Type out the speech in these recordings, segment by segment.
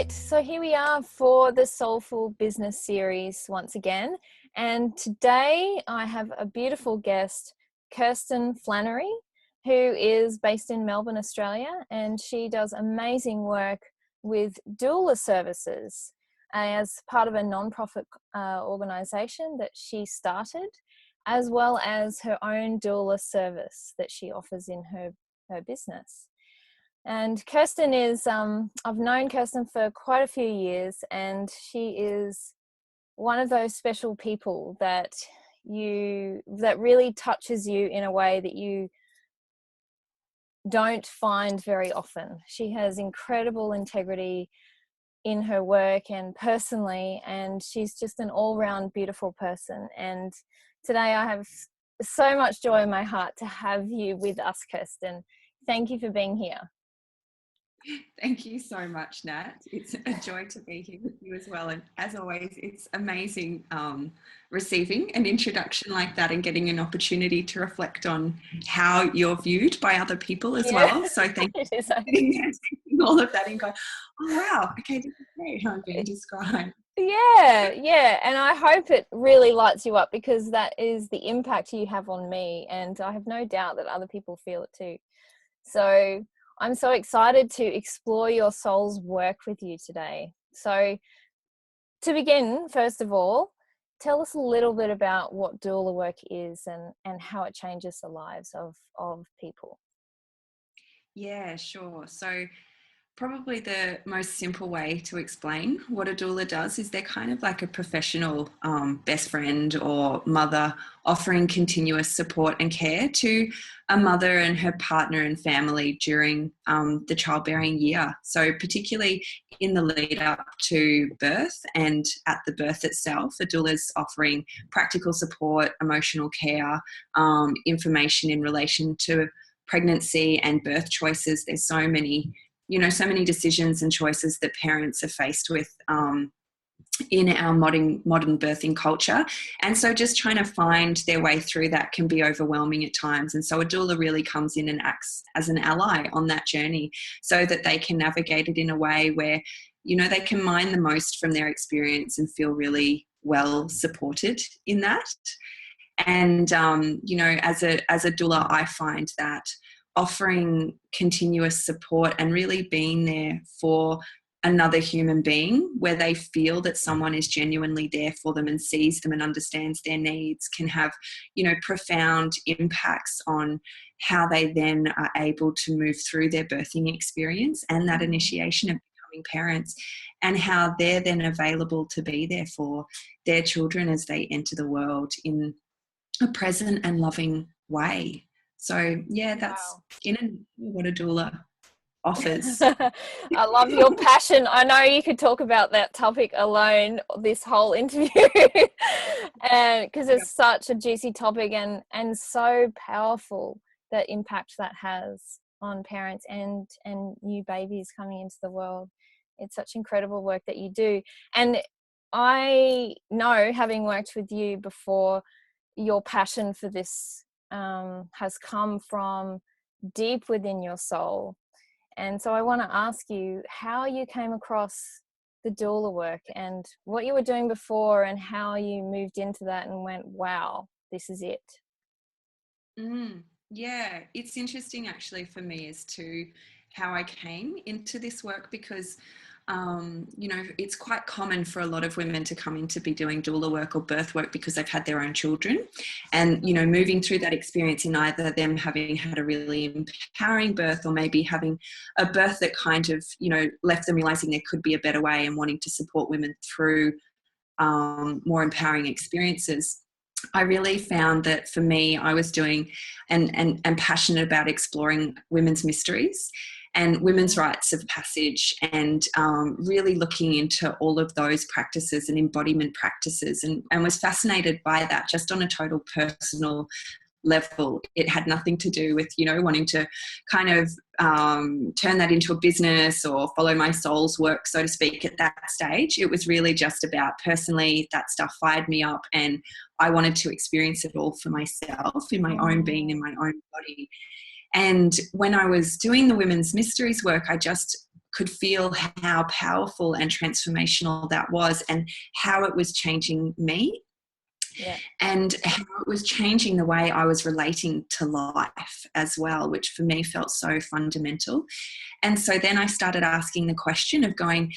right, so here we are for the Soulful Business series once again, and today I have a beautiful guest, Kirstan Flannery, who is based in Melbourne, Australia, and she does amazing work with doula services as part of a non-profit organisation that she started, as well as her own doula service that she offers in her business. And Kirstan is, I've known Kirstan for quite a few years, and she is one of those special people that really touches you in a way that you don't find very often. She has incredible integrity in her work and personally, and she's just an all-round beautiful person. And today I have so much joy in my heart to have you with us, Kirstan. Thank you for being here. Thank you so much, Nat. It's a joy to be here with you as well. And as always, it's amazing receiving an introduction like that and getting an opportunity to reflect on how you're viewed by other people as well. So thank you for taking all of that and going, oh, wow, okay, this is great how I'm being described. Yeah. And I hope it really lights you up, because that is the impact you have on me. And I have no doubt that other people feel it too. So I'm so excited to explore your soul's work with you today. So to begin, first of all, tell us a little bit about what doula work is and how it changes the lives of people. Yeah, sure. So probably the most simple way to explain what a doula does is they're kind of like a professional best friend or mother, offering continuous support and care to a mother and her partner and family during the childbearing year. So particularly in the lead up to birth and at the birth itself, a doula is offering practical support, emotional care, information in relation to pregnancy and birth choices. There's so many decisions and choices that parents are faced with in our modern birthing culture. And so just trying to find their way through that can be overwhelming at times. And so a doula really comes in and acts as an ally on that journey so that they can navigate it in a way where, they can mine the most from their experience and feel really well supported in that. And, as a doula, I find that offering continuous support and really being there for another human being where they feel that someone is genuinely there for them and sees them and understands their needs can have, profound impacts on how they then are able to move through their birthing experience and that initiation of becoming parents, and how they're then available to be there for their children as they enter the world in a present and loving way. So yeah, that's what a doula offers. I love your passion. I know you could talk about that topic alone this whole interview, and because it's such a juicy topic and so powerful, that impact that has on parents and new babies coming into the world. It's such incredible work that you do. And I know, having worked with you before, your passion for this has come from deep within your soul. And so I want to ask you how you came across the doula work and what you were doing before and how you moved into that and went, wow, this is it. Yeah, it's interesting actually for me as to how I came into this work, because it's quite common for a lot of women to come in to be doing doula work or birth work because they've had their own children, and, moving through that experience in either them having had a really empowering birth or maybe having a birth that kind of, left them realizing there could be a better way and wanting to support women through more empowering experiences. I really found that for me, I was doing and passionate about exploring women's mysteries and women's rites of passage, and really looking into all of those practices and embodiment practices, and was fascinated by that just on a total personal level. It had nothing to do with, wanting to kind of turn that into a business or follow my soul's work, so to speak, at that stage. It was really just about personally, that stuff fired me up and I wanted to experience it all for myself in my own being, in my own body. And when I was doing the women's mysteries work, I just could feel how powerful and transformational that was, and how it was changing me. Yeah. And how it was changing the way I was relating to life as well, which for me felt so fundamental. And so then I started asking the question of going,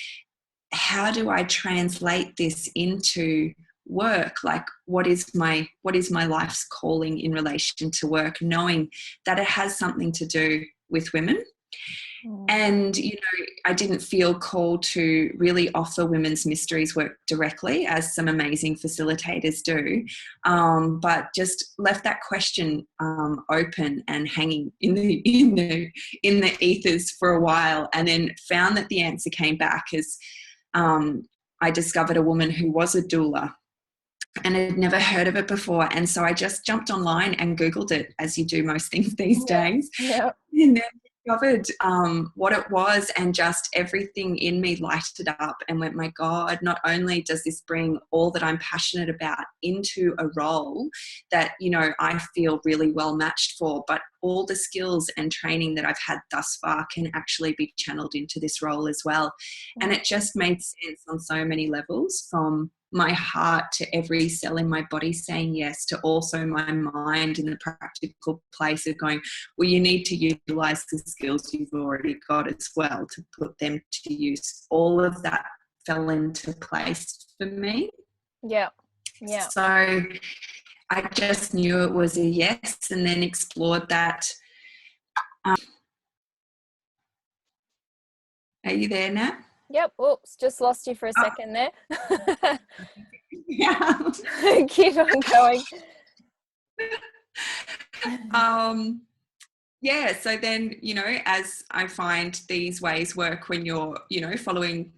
how do I translate this into work? Like, what is my life's calling in relation to work, knowing that it has something to do with women? And, you know, I didn't feel called to really offer women's mysteries work directly, as some amazing facilitators do, but just left that question open and hanging in the ethers for a while, and then found that the answer came back as I discovered a woman who was a doula, and I'd never heard of it before. And so I just jumped online and Googled it, as you do most things these days. Yeah. And then discovered what it was, and just everything in me lighted up and went, my God, not only does this bring all that I'm passionate about into a role that, you know, I feel really well matched for, but all the skills and training that I've had thus far can actually be channeled into this role as well. And it just made sense on so many levels, from my heart to every cell in my body saying yes, to also my mind in the practical place of going, well, you need to utilize the skills you've already got as well to put them to use. All of that fell into place for me. Yeah. Yeah. So I just knew it was a yes, and then explored that. Are you there, Nat? Yep. Oops, just lost you for a second there. Yeah. Keep on going. Yeah, so then, you know, as I find these ways work when you're, you know, following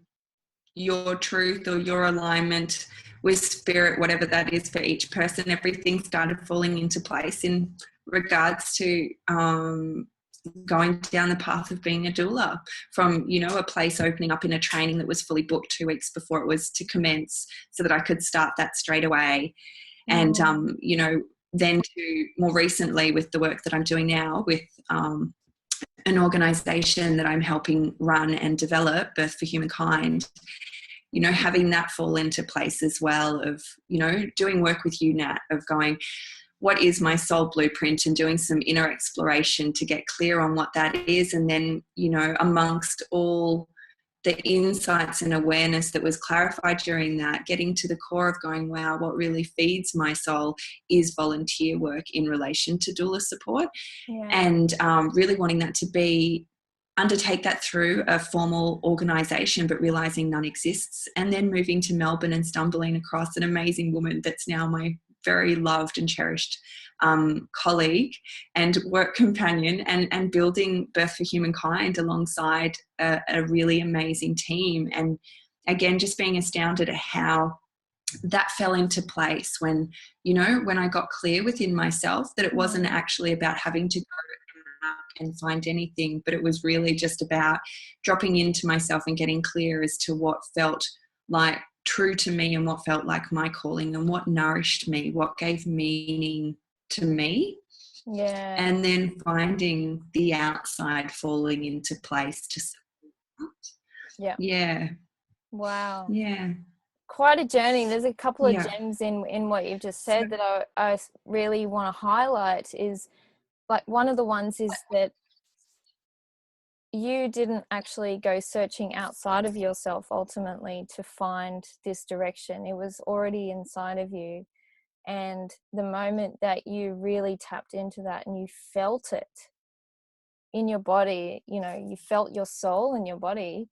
your truth or your alignment with spirit, whatever that is for each person, everything started falling into place in regards to going down the path of being a doula, from, you know, a place opening up in a training that was fully booked 2 weeks before it was to commence, so that I could start that straight away. And, you know, then to more recently with the work that I'm doing now with an organisation that I'm helping run and develop, Birth for Humankind, you know, having that fall into place as well, of, you know, doing work with you, Nat, of going, what is my soul blueprint, and doing some inner exploration to get clear on what that is. And then, you know, amongst all the insights and awareness that was clarified during that, getting to the core of going, wow, what really feeds my soul is volunteer work in relation to doula support. Yeah. And really wanting that to be, undertake that through a formal organisation, but realising none exists. And then moving to Melbourne and stumbling across an amazing woman that's now my very loved and cherished colleague and work companion, and building Birth for Humankind alongside a really amazing team. And again, just being astounded at how that fell into place when, you know, when I got clear within myself that it wasn't actually about having to go and find anything, but it was really just about dropping into myself and getting clear as to what felt like true to me, and what felt like my calling, and what nourished me, what gave meaning to me. Yeah. And then finding the outside falling into place to support. Yeah. Yeah. Wow. Yeah. Quite a journey. There's a couple of Yeah. gems in what you've just said that I really want to highlight. Is like, one of the ones is that you didn't actually go searching outside of yourself ultimately to find this direction. It was already inside of you. And the moment that you really tapped into that and you felt it in your body, you know, you felt your soul in your body,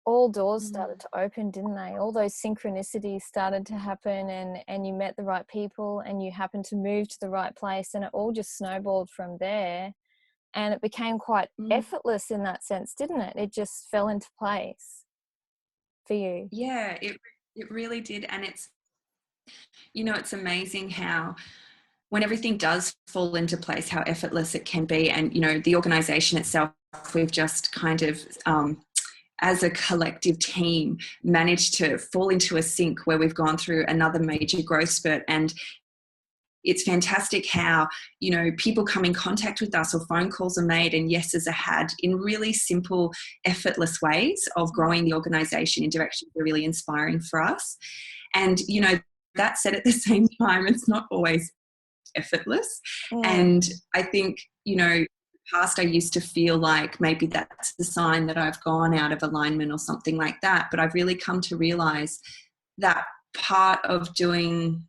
all doors started to open, didn't they? All those synchronicities started to happen, and you met the right people, and you happened to move to the right place, and it all just snowballed from there. And it became quite effortless in that sense, didn't it? It just fell into place for you. Yeah, it really did. And it's, you know, it's amazing how when everything does fall into place, how effortless it can be. And, you know, the organisation itself, we've just kind of, as a collective team, managed to fall into a sync where we've gone through another major growth spurt. And it's fantastic how, you know, people come in contact with us or phone calls are made and yeses are had in really simple, effortless ways of growing the organisation in directions that are really inspiring for us. And, you know, that said, at the same time, it's not always effortless. And I think, you know, past I used to feel like maybe that's the sign that I've gone out of alignment or something like that. But I've really come to realize that part of doing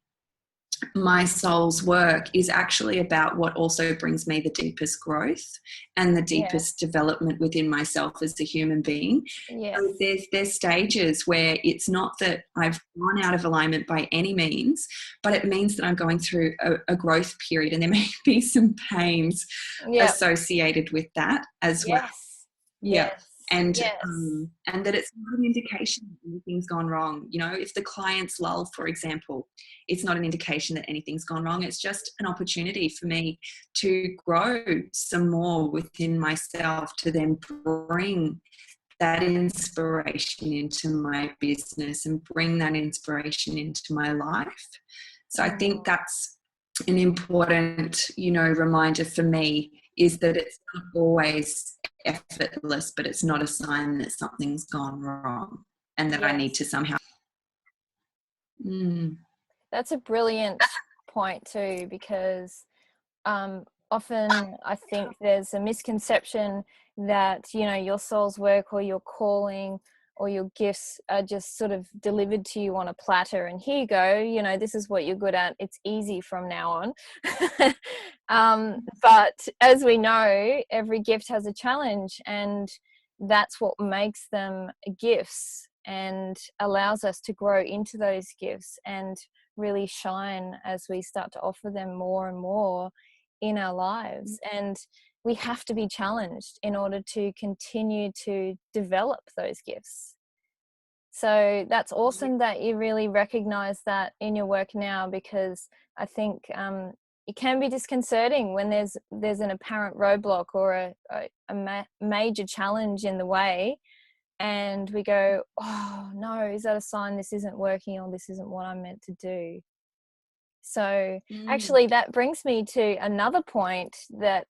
my soul's work is actually about what also brings me the deepest growth and the deepest development within myself as a human being. So there's stages where it's not that I've gone out of alignment by any means, but it means that I'm going through a growth period, and there may be some pains associated with that as well. Yeah. And that it's not an indication that anything's gone wrong. You know, if the client's lull, for example, it's not an indication that anything's gone wrong. It's just an opportunity for me to grow some more within myself, to then bring that inspiration into my business and bring that inspiration into my life. So I think that's an important, you know, reminder for me, is that it's not always effortless, but it's not a sign that something's gone wrong and that I need to somehow. That's a brilliant point too, because often I think there's a misconception that, you know, your soul's work or your calling or your gifts are just sort of delivered to you on a platter, and here you go, you know, this is what you're good at, it's easy from now on. But as we know, every gift has a challenge, and that's what makes them gifts and allows us to grow into those gifts and really shine as we start to offer them more and more in our lives. And we have to be challenged in order to continue to develop those gifts. So that's awesome that you really recognize that in your work now, because I think it can be disconcerting when there's an apparent roadblock or a major challenge in the way, and we go, oh no, is that a sign this isn't working, or this isn't what I'm meant to do? So actually that brings me to another point that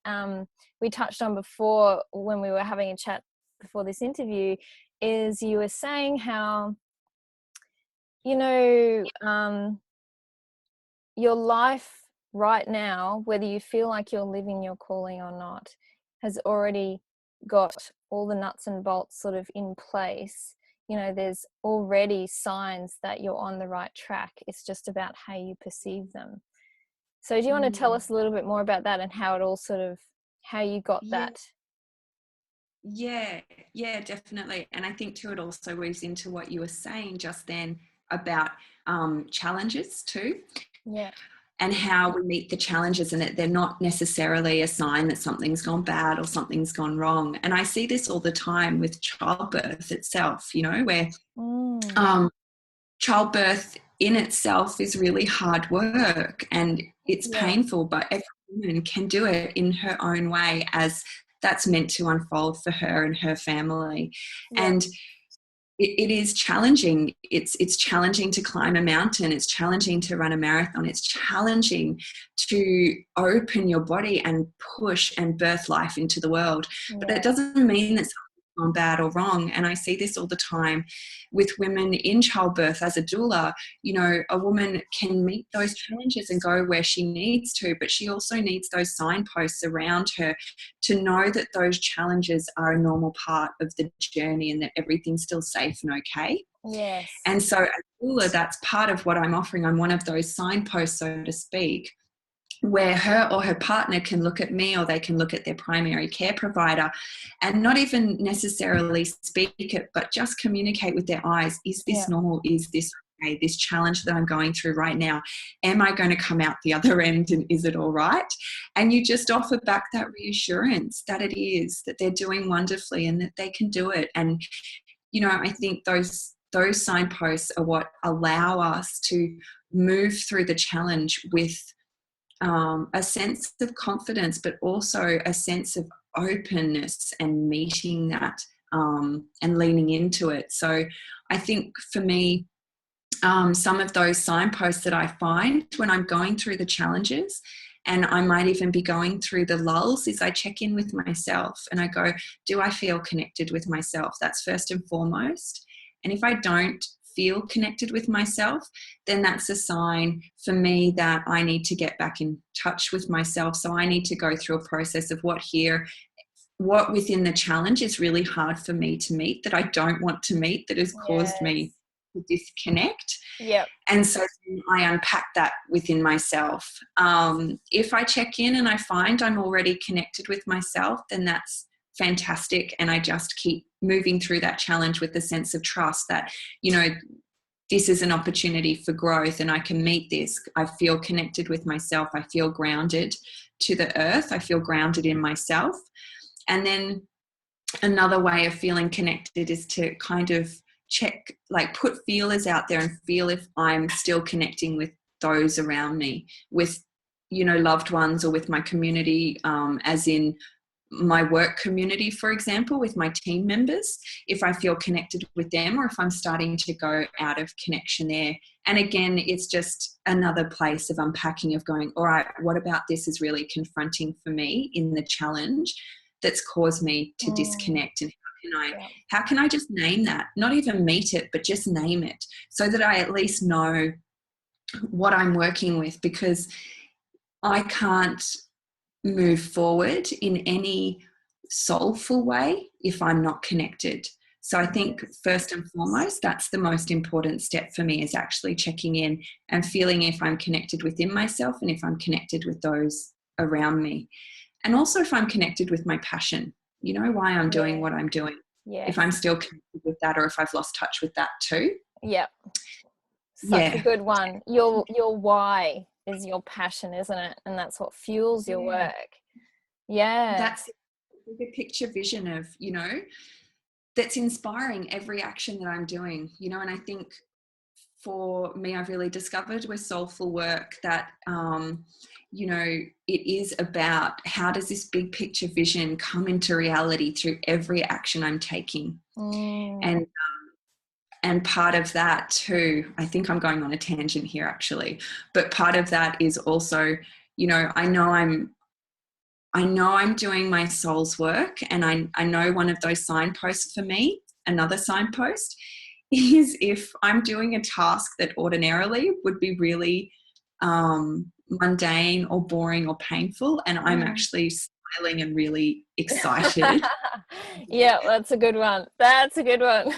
we touched on before when we were having a chat before this interview, is you were saying how, you know, your life right now, whether you feel like you're living your calling or not, has already got all the nuts and bolts sort of in place. You know, there's already signs that you're on the right track. It's just about how you perceive them. So do you want to tell us a little bit more about that and how it all sort of, how you got that? Yeah, definitely. And I think too, it also weaves into what you were saying just then about challenges too. Yeah. And how we meet the challenges, and that they're not necessarily a sign that something's gone bad or something's gone wrong. And I see this all the time with childbirth itself, you know, where childbirth in itself is really hard work and it's painful, but every woman can do it in her own way as that's meant to unfold for her and her family. And it is challenging. It's challenging to climb a mountain. It's challenging to run a marathon. It's challenging to open your body and push and birth life into the world. But it doesn't mean that something's gone bad or wrong. And I see this all the time with women in childbirth as a doula. You know, a woman can meet those challenges and go where she needs to, but she also needs those signposts around her to know that those challenges are a normal part of the journey and that everything's still safe and okay. Yes. And so as a doula, that's part of what I'm offering. I'm one of those signposts, so to speak, where her or her partner can look at me, or they can look at their primary care provider and not even necessarily speak it, but just communicate with their eyes. Is this normal? Is this okay? This challenge that I'm going through right now, am I going to come out the other end, and is it all right? And you just offer back that reassurance that it is, that they're doing wonderfully and that they can do it. And, you know, I think those signposts are what allow us to move through the challenge with a sense of confidence, but also a sense of openness and meeting that and leaning into it. So I think for me, some of those signposts that I find when I'm going through the challenges, and I might even be going through the lulls, is I check in with myself and I go, do I feel connected with myself? That's first and foremost. And if I don't feel connected with myself, then that's a sign for me that I need to get back in touch with myself. So I need to go through a process of what within the challenge is really hard for me to meet, that I don't want to meet, that has caused me to disconnect. Yep. And so I unpack that within myself. If I check in and I find I'm already connected with myself, then that's fantastic. And I just keep moving through that challenge with the sense of trust that, you know, this is an opportunity for growth and I can meet this. I feel connected with myself. I feel grounded to the earth. I feel grounded in myself. And then another way of feeling connected is to kind of check, like put feelers out there and feel if I'm still connecting with those around me, with, you know, loved ones, or with my community, as in my work community, for example, with my team members, if I feel connected with them, or if I'm starting to go out of connection there. And again, it's just another place of unpacking, of going, all right, what about this is really confronting for me in the challenge that's caused me to disconnect, and how can I just name that? Not even meet it, but just name it, so that I at least know what I'm working with, because I can't move forward in any soulful way if I'm not connected. So I think first and foremost, that's the most important step for me, is actually checking in and feeling if I'm connected within myself and if I'm connected with those around me. And also if I'm connected with my passion, you know, why I'm doing what I'm doing. If I'm still connected with that, or if I've lost touch with that too. Yep. Such a good one. Your why is your passion, isn't it? And that's what fuels your work. Yeah. That's the picture vision of, you know, that's inspiring every action that I'm doing, you know. And I think for me, I've really discovered with soulful work that, you know, it is about how does this big picture vision come into reality through every action I'm taking. And part of that too, I think I'm going on a tangent here actually, but part of that is also, you know, I know I'm doing my soul's work, and I know one of those signposts for me, another signpost, is if I'm doing a task that ordinarily would be really mundane or boring or painful, and I'm actually smiling and really excited. Yeah, that's a good one. That's a good one.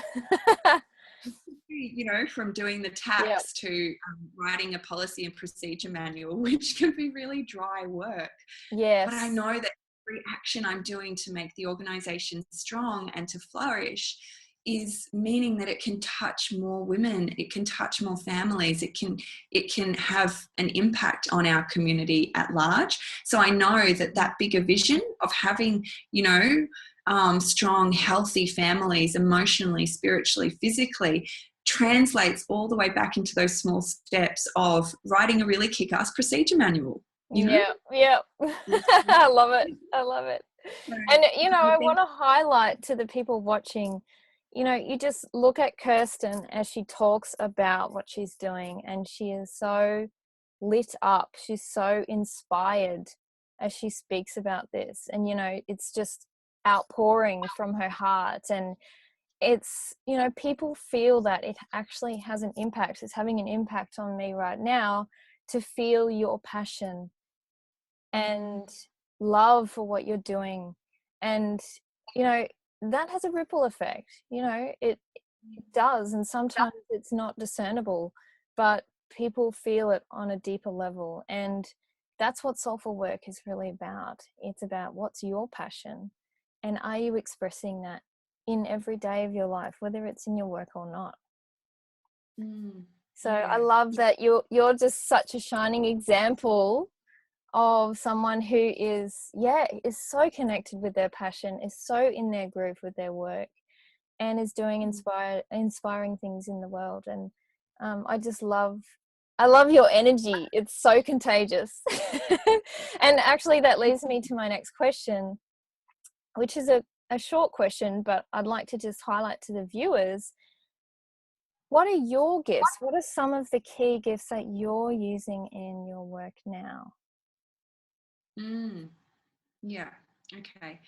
You know, from doing the tax to writing a policy and procedure manual, which can be really dry work. Yes. But I know that every action I'm doing to make the organisation strong and to flourish is meaning that it can touch more women, it can touch more families, it can have an impact on our community at large. So I know that bigger vision of having, you know, strong, healthy families, emotionally, spiritually, physically, translates all the way back into those small steps of writing a really kick-ass procedure manual. You know? Yeah. I love it. And, you know, I want to highlight to the people watching, you know, you just look at Kirstan as she talks about what she's doing, and she is so lit up. She's so inspired as she speaks about this. And, you know, it's just outpouring from her heart. And it's, you know, people feel that it actually has an impact. It's having an impact on me right now to feel your passion and love for what you're doing. And, you know, that has a ripple effect, you know, it does. And sometimes it's not discernible, but people feel it on a deeper level. And that's what soulful work is really about. It's about what's your passion, and are you expressing that in every day of your life, whether it's in your work or not. So I love that you're just such a shining example of someone who is so connected with their passion, is so in their groove with their work, and is doing inspiring things in the world. And I love your energy. It's so contagious. And actually that leads me to my next question, which is a short question, but I'd like to just highlight to the viewers, What are your gifts? What are some of the key gifts that you're using in your work now? Yeah. Okay.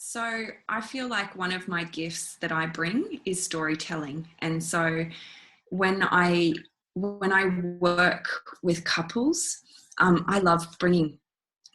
So I feel like one of my gifts that I bring is storytelling. And so when I work with couples, I love bringing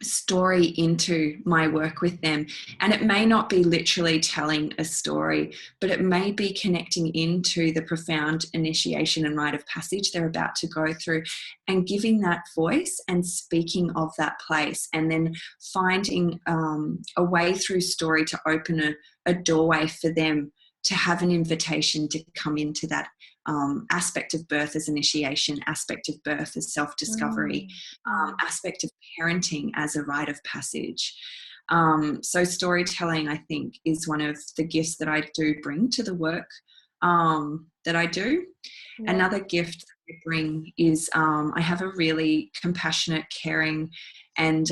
story into my work with them. And it may not be literally telling a story, but it may be connecting into the profound initiation and rite of passage they're about to go through, and giving that voice and speaking of that place, and then finding a way through story to open a doorway for them to have an invitation to come into that aspect of birth as initiation, aspect of birth as self-discovery, aspect of parenting as a rite of passage. So storytelling, I think, is one of the gifts that I do bring to the work that I do. Yeah. Another gift that I bring is I have a really compassionate, caring, and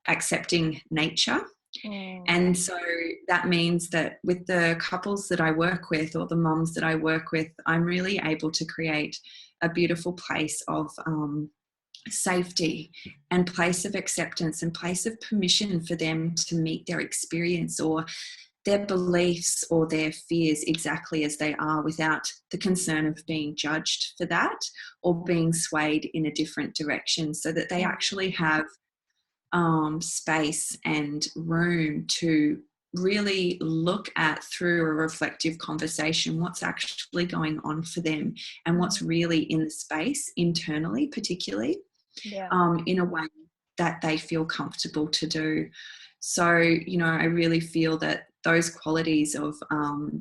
accepting nature. And so that means that with the couples that I work with, or the mums that I work with, I'm really able to create a beautiful place of safety and place of acceptance and place of permission for them to meet their experience or their beliefs or their fears exactly as they are, without the concern of being judged for that or being swayed in a different direction, so that they actually have space and room to really look at, through a reflective conversation, what's actually going on for them and what's really in the space internally, particularly, in a way that they feel comfortable to do. So, you know, I really feel that those qualities of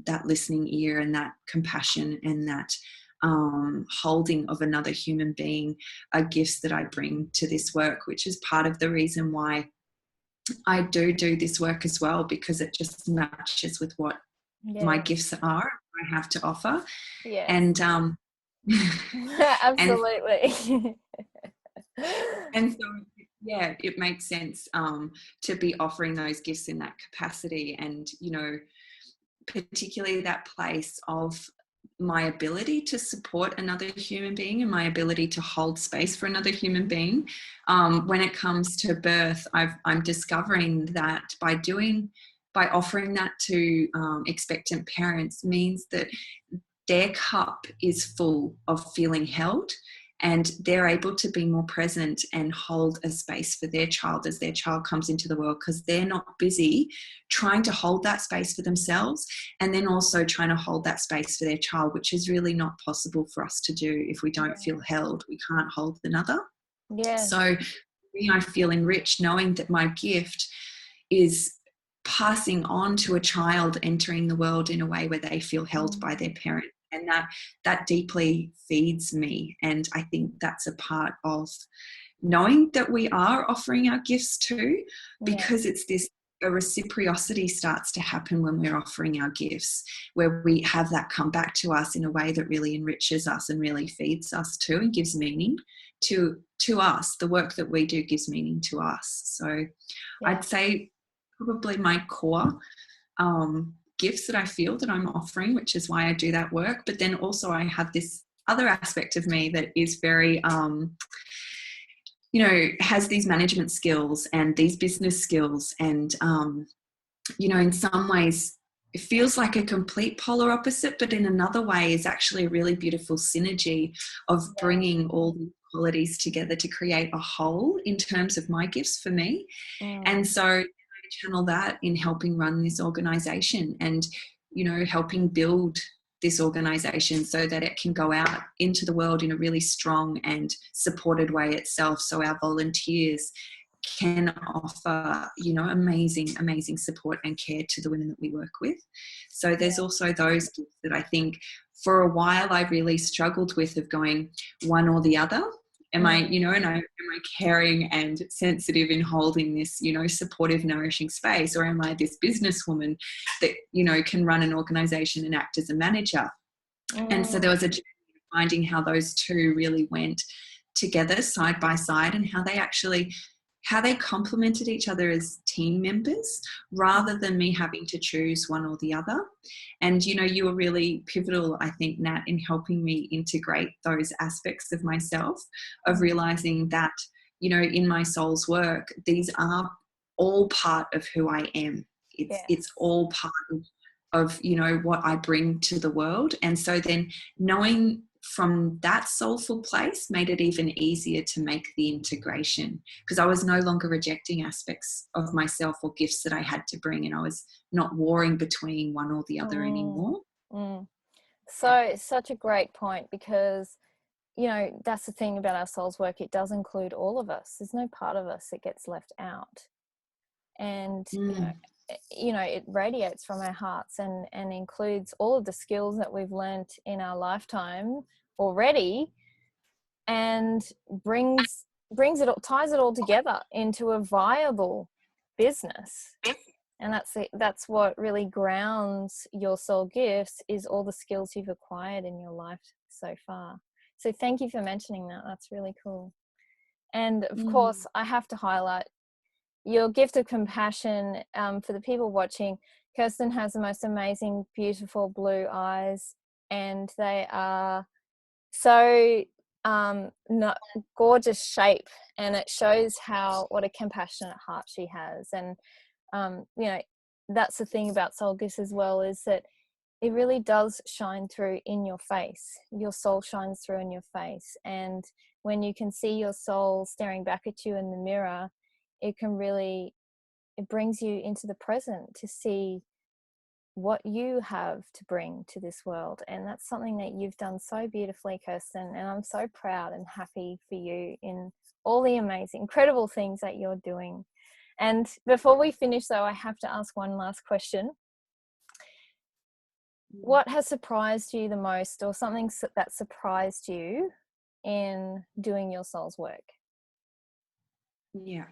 that listening ear and that compassion and that holding of another human being are gifts that I bring to this work, which is part of the reason why I do this work as well, because it just matches with what my gifts are, I have to offer. Yes. And absolutely. and so yeah, it makes sense to be offering those gifts in that capacity, and, you know, particularly that place of my ability to support another human being and my ability to hold space for another human being. When it comes to birth, I'm discovering that by offering that to expectant parents means that their cup is full of feeling held, and they're able to be more present and hold a space for their child as their child comes into the world, because they're not busy trying to hold that space for themselves and then also trying to hold that space for their child, which is really not possible for us to do if we don't feel held. We can't hold another. So I feel enriched knowing that my gift is passing on to a child entering the world in a way where they feel held by their parent. And that deeply feeds me. And I think that's a part of knowing that we are offering our gifts too, because it's this, a reciprocity starts to happen when we're offering our gifts, where we have that come back to us in a way that really enriches us and really feeds us too, and gives meaning to us. The work that we do gives meaning to us. So I'd say probably my core gifts that I feel that I'm offering, which is why I do that work. But then also I have this other aspect of me that is very, you know, has these management skills and these business skills. And, you know, in some ways it feels like a complete polar opposite, but in another way is actually a really beautiful synergy of bringing all the qualities together to create a whole in terms of my gifts for me. And so channel that in helping run this organization and, you know, helping build this organization so that it can go out into the world in a really strong and supported way itself, so our volunteers can offer, you know, amazing support and care to the women that we work with. So there's also those gifts that I think for a while I really struggled with, of going one or the other. Am I, you know, am I caring and sensitive in holding this, you know, supportive, nourishing space? Or am I this businesswoman that, you know, can run an organization and act as a manager? And so there was a journey of finding how those two really went together side by side, and how they actually how they complemented each other as team members rather than me having to choose one or the other. And, you know, you were really pivotal, I think, Nat, in helping me integrate those aspects of myself, of realizing that, you know, in my soul's work, these are all part of who I am. It's all part of, you know, what I bring to the world. And so then knowing from that soulful place made it even easier to make the integration, because I was no longer rejecting aspects of myself or gifts that I had to bring, and I was not warring between one or the other anymore. So such a great point, because, you know, that's the thing about our soul's work. It does include all of us. There's no part of us that gets left out. And, you know, it radiates from our hearts and includes all of the skills that we've learnt in our lifetime already, and brings it all, ties it all together into a viable business. And that's what really grounds your soul gifts, is all the skills you've acquired in your life so far. So thank you for mentioning that. That's really cool. And of course, I have to highlight your gift of compassion. For the people watching, Kirstan has the most amazing, beautiful blue eyes, and they are so gorgeous shape, and it shows what a compassionate heart she has. And you know, that's the thing about soul gifts as well, is that it really does shine through in your face. Your soul shines through in your face, and when you can see your soul staring back at you in the mirror, it brings you into the present to see what you have to bring to this world. And that's something that you've done so beautifully, Kirstan, and I'm so proud and happy for you in all the amazing, incredible things that you're doing. And before we finish, though, I have to ask one last question. What has surprised you the most, or something that surprised you in doing your soul's work? Yeah.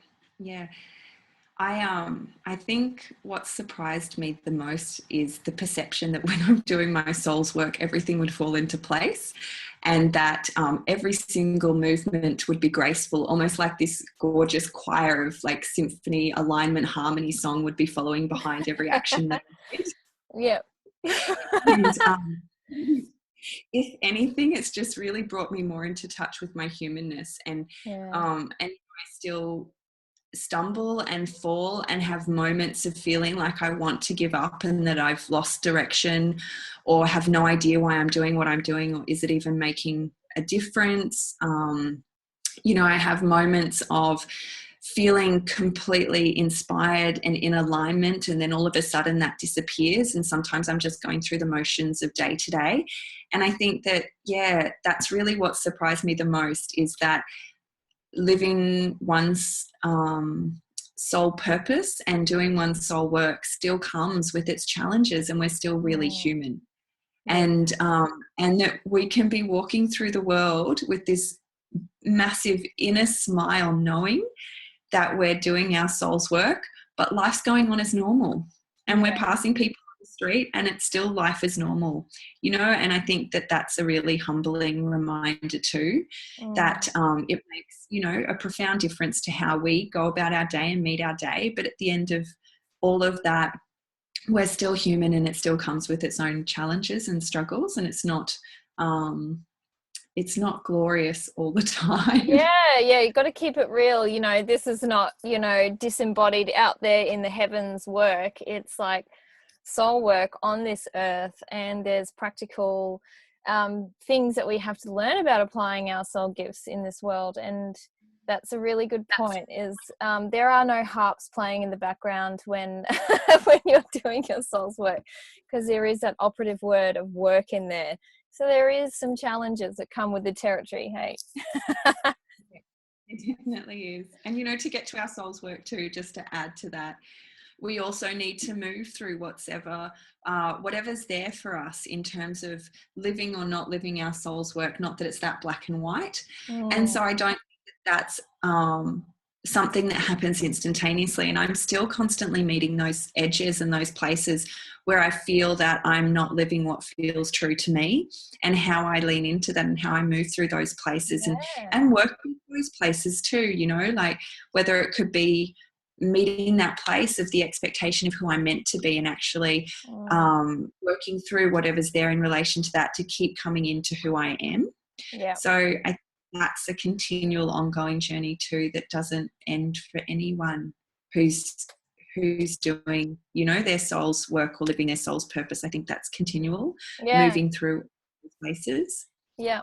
I think what surprised me the most is the perception that when I'm doing my soul's work, everything would fall into place, and that every single movement would be graceful, almost like this gorgeous choir of like symphony, alignment, harmony song would be following behind every action that I did. Yeah. And if anything, it's just really brought me more into touch with my humanness, and I still stumble and fall and have moments of feeling like I want to give up and that I've lost direction, or have no idea why I'm doing what I'm doing, or is it even making a difference. You know, I have moments of feeling completely inspired and in alignment, and then all of a sudden that disappears, and sometimes I'm just going through the motions of day to day. And I think that, yeah, that's really what surprised me the most, is that living one's soul purpose and doing one's soul work still comes with its challenges, and we're still really human. And that we can be walking through the world with this massive inner smile, knowing that we're doing our soul's work, but life's going on as normal, and we're passing people on the street and it's still life as normal, you know. And I think that that's a really humbling reminder too, that it makes, you know, a profound difference to how we go about our day and meet our day. But at the end of all of that, we're still human, and it still comes with its own challenges and struggles, and it's not glorious all the time. Yeah, you've got to keep it real. You know, this is not, you know, disembodied out there in the heavens work. It's like soul work on this earth, and there's practical things that we have to learn about applying our soul gifts in this world. And that's a really good point, is there are no harps playing in the background when when you're doing your soul's work, because there is that operative word of work in there. So there is some challenges that come with the territory, hey? It definitely is. And, you know, to get to our soul's work too, just to add to that, we also need to move through whatever's there for us in terms of living or not living our soul's work, not that it's that black and white. And so I don't think that's something that happens instantaneously. And I'm still constantly meeting those edges and those places where I feel that I'm not living what feels true to me, and how I lean into that and how I move through those places and work with those places too, you know, like whether it could be meeting that place of the expectation of who I'm meant to be, and actually working through whatever's there in relation to that to keep coming into who I am. Yeah. So I think that's a continual ongoing journey too, that doesn't end for anyone who's doing, you know, their soul's work or living their soul's purpose. I think that's continual, moving through places. Yeah.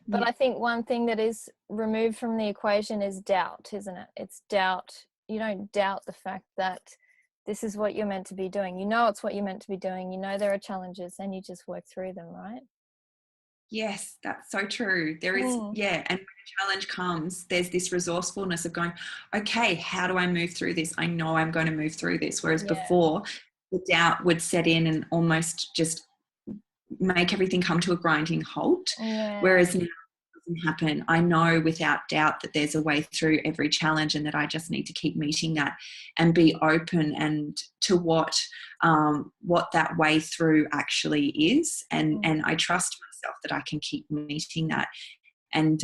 But I think one thing that is removed from the equation is doubt, isn't it? It's doubt. You don't doubt the fact that this is what you're meant to be doing. You know it's what you're meant to be doing. You know there are challenges, and you just work through them, right? Yes, that's so true. There is, and when a challenge comes, there's this resourcefulness of going, okay, how do I move through this? I know I'm going to move through this. Whereas before, the doubt would set in and almost just make everything come to a grinding halt. Whereas now, doesn't happen. I know without doubt that there's a way through every challenge, and that I just need to keep meeting that and be open and to what that way through actually is, and I trust myself that I can keep meeting that, and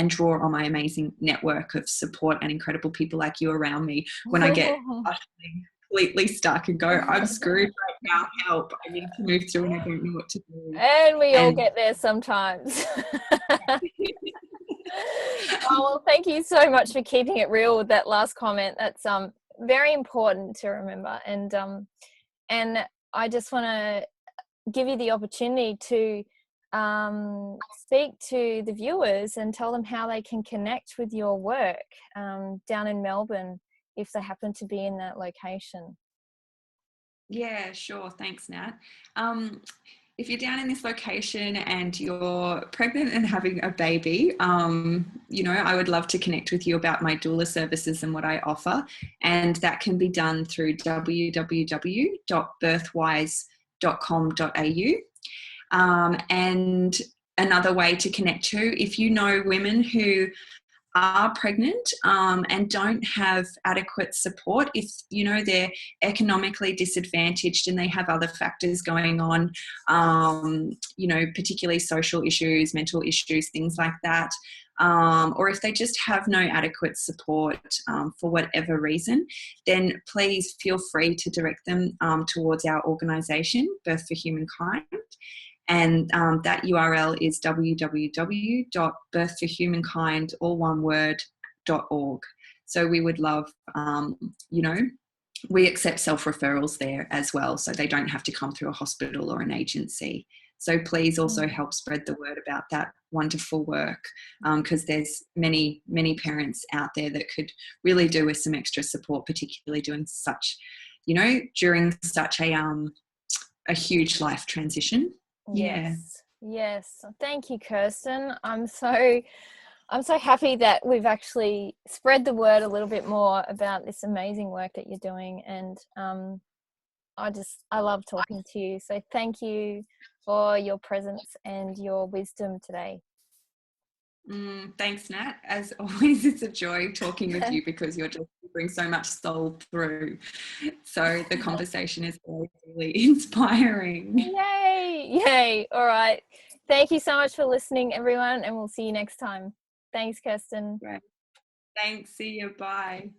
draw on my amazing network of support and incredible people like you around me when I get utterly, completely stuck and go, I'm screwed right now, help, I need to move through and I don't know what to do. And we all get there sometimes. Oh, well, thank you so much for keeping it real with that last comment. That's very important to remember, and I just want to give you the opportunity to speak to the viewers and tell them how they can connect with your work down in Melbourne if they happen to be in that location. Yeah, sure. Thanks, Nat. If you're down in this location and you're pregnant and having a baby, you know, I would love to connect with you about my doula services and what I offer. And that can be done through www.birthwise.com.au. And another way to connect to, if you know women who are pregnant and don't have adequate support, if you know they're economically disadvantaged and they have other factors going on, you know, particularly social issues, mental issues, things like that, or if they just have no adequate support for whatever reason, then please feel free to direct them towards our organisation, Birth for Humankind. And that URL is www.birthforhumankind, all one word, .org. So we would love, you know, we accept self-referrals there as well, so they don't have to come through a hospital or an agency. So please also help spread the word about that wonderful work, because there's many, many parents out there that could really do with some extra support, particularly doing such, you know, during such a huge life transition. Yes. Thank you, Kirstan. I'm so happy that we've actually spread the word a little bit more about this amazing work that you're doing, and I love talking to you. So thank you for your presence and your wisdom today. Thanks, Nat. As always, it's a joy talking with you, because you bring so much soul through. So the conversation is always really inspiring. Yay. All right. Thank you so much for listening, everyone, and we'll see you next time. Thanks, Kirstan. Right. Thanks. See you. Bye.